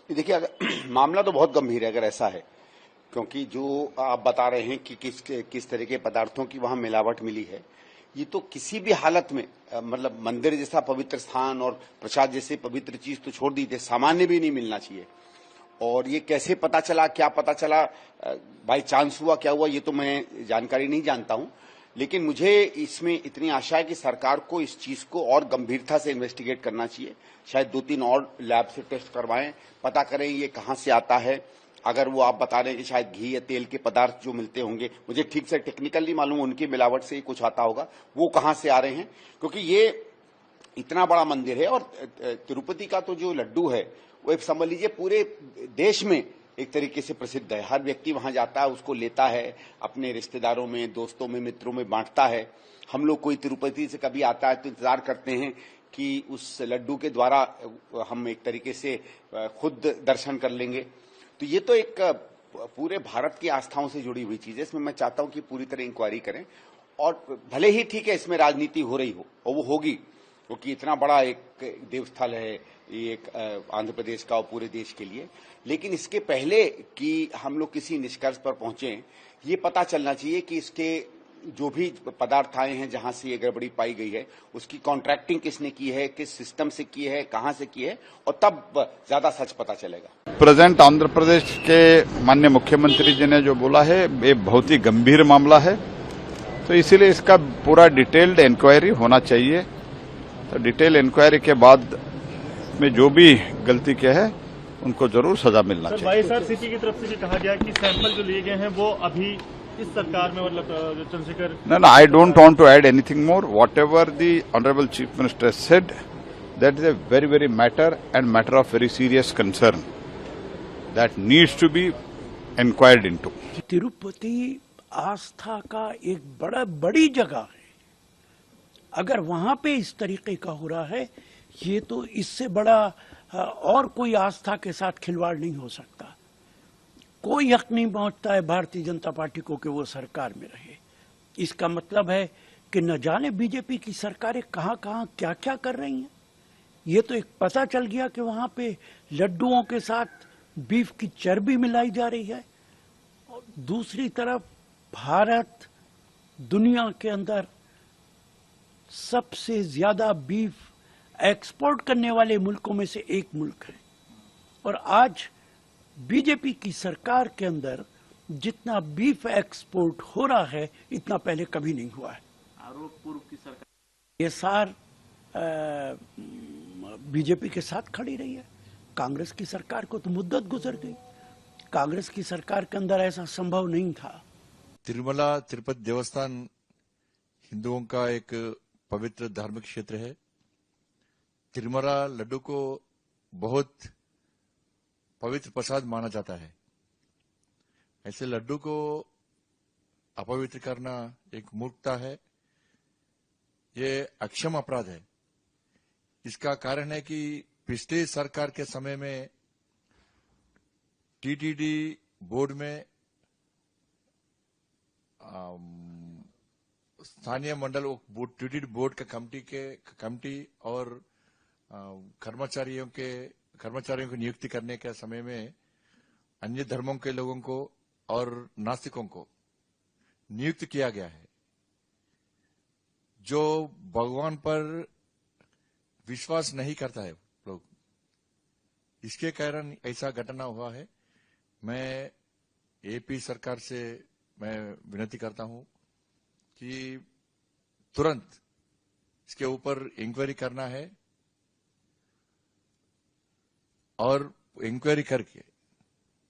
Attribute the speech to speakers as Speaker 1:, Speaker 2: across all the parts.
Speaker 1: देखिए, अगर मामला तो बहुत गंभीर है अगर ऐसा है, क्योंकि जो आप बता रहे हैं कि किस तरह के पदार्थों की वहां मिलावट मिली है, ये तो किसी भी हालत में मतलब मंदिर जैसा पवित्र स्थान और प्रसाद जैसे पवित्र चीज तो छोड़ दीजिए, सामान्य भी नहीं मिलना चाहिए। और ये कैसे पता चला, क्या पता चला, बाई चांस हुआ, क्या हुआ, ये तो मैं जानकारी नहीं जानता हूं। लेकिन मुझे इसमें इतनी आशा है कि सरकार को इस चीज को और गंभीरता से इन्वेस्टिगेट करना चाहिए। शायद 2-3 और लैब से टेस्ट करवाएं, पता करें ये कहां से आता है। अगर वो आप बता रहे हैं कि शायद घी या तेल के पदार्थ जो मिलते होंगे, मुझे ठीक से टेक्निकल नहीं मालूम, उनकी मिलावट से ही कुछ आता होगा, वो कहां से आ रहे हैं। क्योंकि ये इतना बड़ा मंदिर है और तिरुपति का तो जो लड्डू है वो एक समझ लीजिए पूरे देश में एक तरीके से प्रसिद्ध है। हर व्यक्ति वहां जाता है, उसको लेता है, अपने रिश्तेदारों में, दोस्तों में, मित्रों में बांटता है। हम लोग कोई तिरुपति से कभी आता है तो इंतजार करते हैं कि उस लड्डू के द्वारा हम एक तरीके से खुद दर्शन कर लेंगे। तो ये तो एक पूरे भारत की आस्थाओं से जुड़ी हुई चीज है। इसमें मैं चाहता हूं कि पूरी तरह इंक्वायरी करें, और भले ही ठीक है इसमें राजनीति हो रही हो, और वो होगी, क्योंकि इतना बड़ा एक देवस्थल है ये, एक आंध्र प्रदेश का और पूरे देश के लिए। लेकिन इसके पहले कि हम लोग किसी निष्कर्ष पर पहुंचे, ये पता चलना चाहिए कि इसके जो भी पदार्थ आए हैं, जहां से ये गड़बड़ी पाई गई है, उसकी कॉन्ट्रैक्टिंग किसने की है, किस सिस्टम से की है, कहां से की है, और तब ज्यादा सच पता चलेगा।
Speaker 2: प्रेजेंट आंध्र प्रदेश के माननीय मुख्यमंत्री जी ने जो बोला है, ये बहुत ही गंभीर मामला है, तो इसीलिए इसका पूरा डिटेल्ड इंक्वायरी होना चाहिए। तो डिटेल इंक्वायरी के बाद में जो भी गलती किया है उनको जरूर सजा मिलना चाहिए।
Speaker 3: वाईएसआरसीपी की तरफ से भी कहा गया कि सैंपल जो लिए गए हैं वो अभी इस सरकार में, मतलब Chandrashekhar.
Speaker 2: No, I don't want to add anything more. Whatever the Honorable Chief Minister said, that is a very, very matter of very serious concern that needs to be inquired into.
Speaker 4: Tirupati आस्था का एक बड़ी जगह है। अगर वहां पे इस तरीके का हो रहा है, ये तो इससे बड़ा और कोई आस्था के साथ खिलवाड़ नहीं हो सकता। कोई हक नहीं पहुंचता है भारतीय जनता पार्टी को कि वो सरकार में रहे। इसका मतलब है कि न जाने बीजेपी की सरकारें कहां कहां क्या क्या कर रही हैं। ये तो एक पता चल गया कि वहां पे लड्डुओं के साथ बीफ की चर्बी मिलाई जा रही है। और दूसरी तरफ भारत दुनिया के अंदर सबसे ज्यादा बीफ एक्सपोर्ट करने वाले मुल्कों में से एक मुल्क है, और आज बीजेपी की सरकार के अंदर जितना बीफ एक्सपोर्ट हो रहा है, इतना पहले कभी नहीं हुआ है।
Speaker 3: आरोप पूर्व की सरकार
Speaker 4: ये सार बीजेपी के साथ खड़ी रही है। कांग्रेस की सरकार को तो मुद्दत गुजर गई। कांग्रेस की सरकार के अंदर ऐसा संभव नहीं था।
Speaker 5: तिरुमला तिरुपति देवस्थान हिंदुओं का एक पवित्र धार्मिक क्षेत्र है। तिरुमला लड्डू को बहुत पवित्र प्रसाद माना जाता है। ऐसे लड्डू को अपवित्र करना एक मूर्खता है, ये अक्षम अपराध है। इसका कारण है कि पिछले सरकार के समय में टीटीडी बोर्ड में स्थानीय मंडल टीटीडी बोर्ड का कमिटी और कर्मचारियों की नियुक्ति करने के समय में अन्य धर्मों के लोगों को और नास्तिकों को नियुक्त किया गया है, जो भगवान पर विश्वास नहीं करता है लोग। इसके कारण ऐसा घटना हुआ है। मैं एपी सरकार से मैं विनती करता हूं कि तुरंत इसके ऊपर इंक्वायरी करना है और इंक्वायरी करके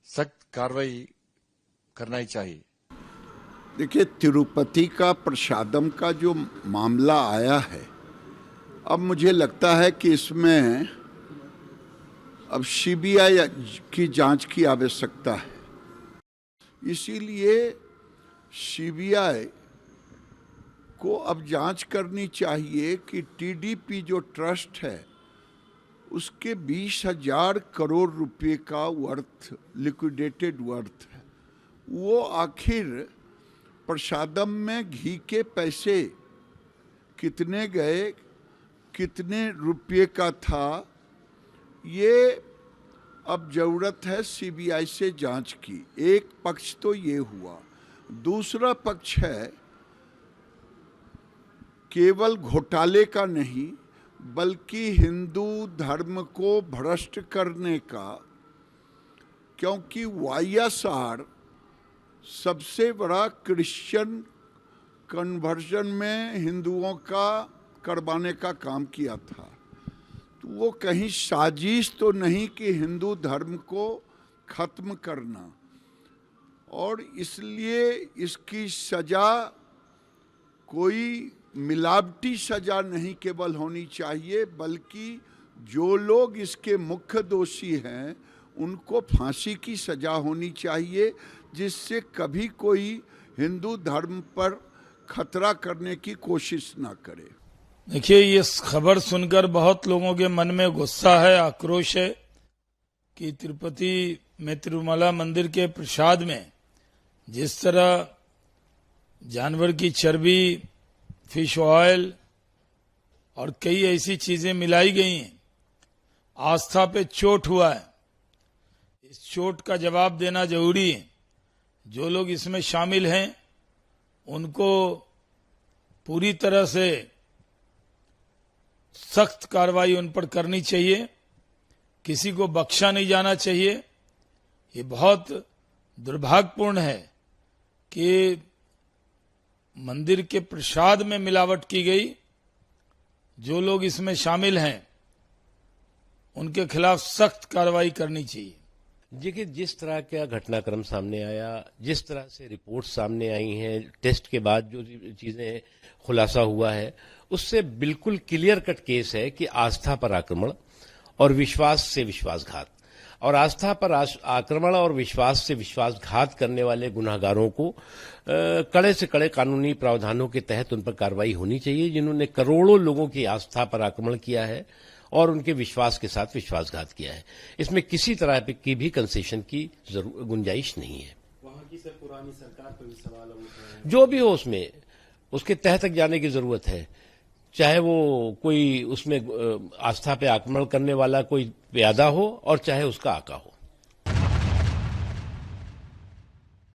Speaker 5: सख्त कार्रवाई करना ही चाहिए।
Speaker 6: देखिए, तिरुपति का प्रसादम का जो मामला आया है, अब मुझे लगता है कि इसमें अब सीबीआई की जांच की आवश्यकता है। इसीलिए सीबीआई को अब जांच करनी चाहिए कि टीडीपी जो ट्रस्ट है उसके 20,000 करोड़ रुपए का वर्थ, लिक्विडेटेड वर्थ है, वो आखिर प्रसादम में घी के पैसे कितने गए, कितने रुपये का था, ये अब जरूरत है सीबीआई से जांच की। एक पक्ष तो ये हुआ। दूसरा पक्ष है केवल घोटाले का नहीं बल्कि हिंदू धर्म को भ्रष्ट करने का, क्योंकि वाईएसआर सबसे बड़ा क्रिश्चियन कन्वर्जन में हिंदुओं का करवाने का काम किया था। तो वो कहीं साजिश तो नहीं कि हिंदू धर्म को खत्म करना, और इसलिए इसकी सजा कोई मिलावटी सजा नहीं केवल होनी चाहिए, बल्कि जो लोग इसके मुख्य दोषी हैं उनको फांसी की सजा होनी चाहिए, जिससे कभी कोई हिंदू धर्म पर खतरा करने की कोशिश ना करे।
Speaker 7: देखिए, ये खबर सुनकर बहुत लोगों के मन में गुस्सा है, आक्रोश है कि तिरुपति में तिरुमला मंदिर के प्रसाद में जिस तरह जानवर की चर्बी, फिश ऑयल और कई ऐसी चीजें मिलाई गई हैं, आस्था पे चोट हुआ है। इस चोट का जवाब देना जरूरी है। जो लोग इसमें शामिल हैं उनको पूरी तरह से सख्त कार्रवाई उन पर करनी चाहिए, किसी को बख्शा नहीं जाना चाहिए। ये बहुत दुर्भाग्यपूर्ण है कि मंदिर के प्रसाद में मिलावट की गई। जो लोग इसमें शामिल हैं उनके खिलाफ सख्त कार्रवाई करनी चाहिए।
Speaker 8: देखिए, जिस तरह का घटनाक्रम सामने आया, जिस तरह से रिपोर्ट सामने आई हैं, टेस्ट के बाद जो चीजें खुलासा हुआ है, उससे बिल्कुल क्लियर कट केस है कि आस्था पर आक्रमण और विश्वास से विश्वासघात, और आस्था पर आक्रमण और विश्वास से विश्वासघात करने वाले गुनाहगारों को कड़े से कड़े कानूनी प्रावधानों के तहत उन पर कार्रवाई होनी चाहिए, जिन्होंने करोड़ों लोगों की आस्था पर आक्रमण किया है और उनके विश्वास के साथ विश्वासघात किया है। इसमें किसी तरह की भी कंसेशन की गुंजाइश नहीं है।
Speaker 9: वहां की सर पुरानी सरकार पर भी सवाल उठ रहे हैं।
Speaker 8: जो भी हो उसमें उसके तह तक जाने की जरूरत है, चाहे वो कोई उसमें आस्था पे आक्रमण करने वाला कोई प्यादा हो और चाहे उसका आका हो।